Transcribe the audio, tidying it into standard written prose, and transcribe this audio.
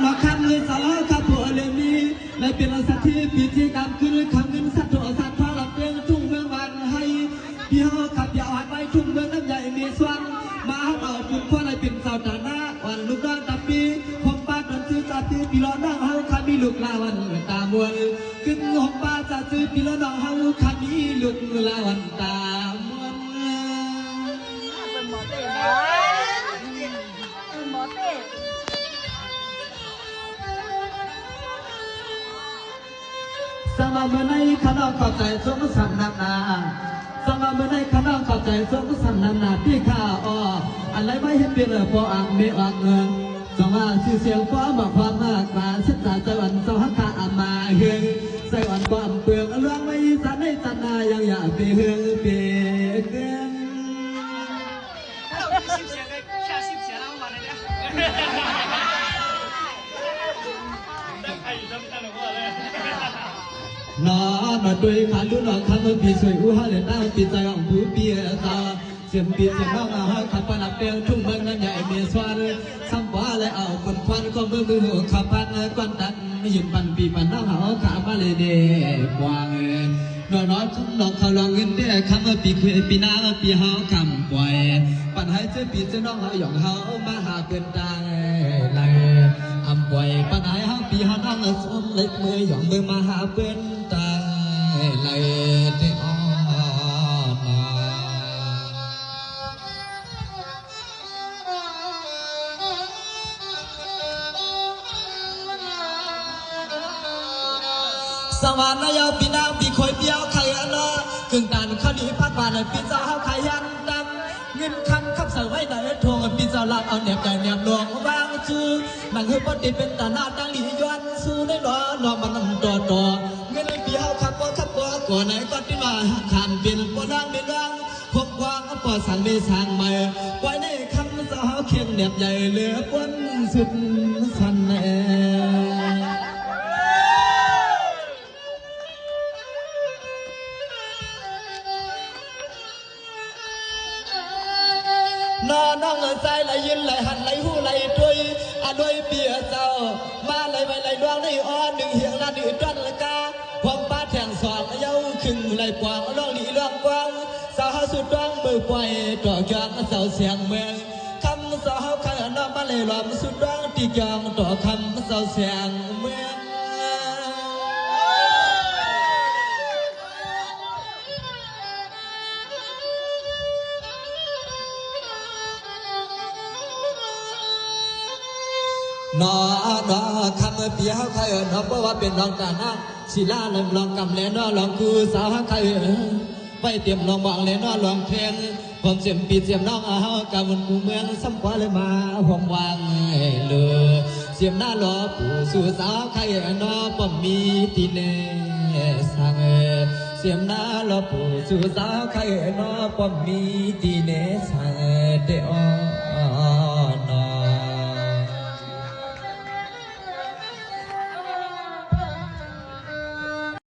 นอคำเลยสาวขับผัวเลยมีในเป็นสัตว์ที่พิธีกรรมคือคำเงินสัตว์ตัวสัตว์พาหลับเมืองทุ่งเมืองวันให้พี่เฮาขับยาวหันไปทุ่งเมืองน้ำใหญ่มีสวงมาเอาปุ่นพ่อในเป็นสาวตาหน้าวันลูกน้องตาปีหอมป้าตอนซื้อตาปีพี่ล้อน้องเฮาขามีลูกลาวันตามวนขึ้นหอมป้าจะซื้อพี่ล้อน้องเฮาขามีลูกลาวันตามวนเป็นหมอเต้เป็นหมอเต้สมาเมื่อในข้าน้องเข้าใจสมสันนานาสมาเมื่อในข้าน้องเข้าใจสมสันนานาพี่ข้าอ้ออะไรไม่เห็นเปลี่ยนพออ่างไม่ออกเงินสมาชื่อเสียงฟ้าบอกความมากกว่าชัดใจวันสหักขาอามาเฮงใส่วันความเปลืองเรื่องไม่สันในสันนายังอยากไปเฮงเปเกินนอนด้วยขาลุ้นหลอกคำปีสวยอู้ฮาเลต้าปีใจของผู้เปียตาเสียงปีเสียงน้องอาฮาขับปนับเปียงทุ่งเมืองนั้นใหญ่เมียสวรรค์ซ้ำว่าเลยเอาคนควันก็มือหัวขับพันกวนตันยืนปันปีปันน้องหาขามาเลยเด็กวางน้อยน้อยลองเขาลองเงินเด้คำปีคุยปีน้าปีเฮาคำปล่อยปันให้เจ้าปีเจ้าน้องเขาหยองเฮามาหาเกินตายเลยอำปล่อยปันให้เฮาปีเฮาน้องสมเล็กมือหยองมือมาหาเกินตายเลยเจ้าสวรรค์นายปีนางปีคอยเปียวไข่อันนอกึ่งตันข้าวดีพัดบานปีเจ้าเฮาไข่ยันดำเงินคำขับเสไว้ไหนทวงปีเจ้าลัดเอาแหนบใจแหนบหลวงวางชื่อนั่งให้ปฏิเป็นตาหน้าตั้งหลีย้อนสู้ได้หรอนอมันนำต่อเงินปีเฮาขับบ่ก่อนไหนก็ที่มาขันเป็นบ่นางเป็นนางพบวางปอดสั่งไม่สั่งใหม่ไว้ในคำเจ้าเฮาเขียงแหนบใหญ่เหลือปนสุดสันแน่น้องใจไหลยินไหลหันไหลหูไหลด้วยด้วยเปียเจ้ามาไหลไปไหลดวงในอ้อนหนึ่งเหียงนั่นอีกจันละกาความป้าแทงสอนเย้าขึ้นไหลกวางร้องหลีร้องกวางสาวสุดร้องมือปล่อยต่อจากเสาเสียงเมืองคำสาวข้างน้องมาเลยหลอมสุดร้องตีกองต่อคำเสาเสียงเมืองนอคำเปียเขาใครนอเพราะว่าเป็นน้องตาหน้าศิลาลำลองกำแลนอลองคือสาวใครไปเตรียมลองบอกเลยนอลองเพลงผมเสียมปีเสียมน้องอาเฮากำบนกูเมืองซ้ำกว่าเลยมาห่วงวางเลยเสียมหน้าล้อผู้สู่สาวใครนอป้อมมีที่เนสังเสียมหน้าล้อผู้สู่สาวใครนอป้อมมีที่เนสังเดอ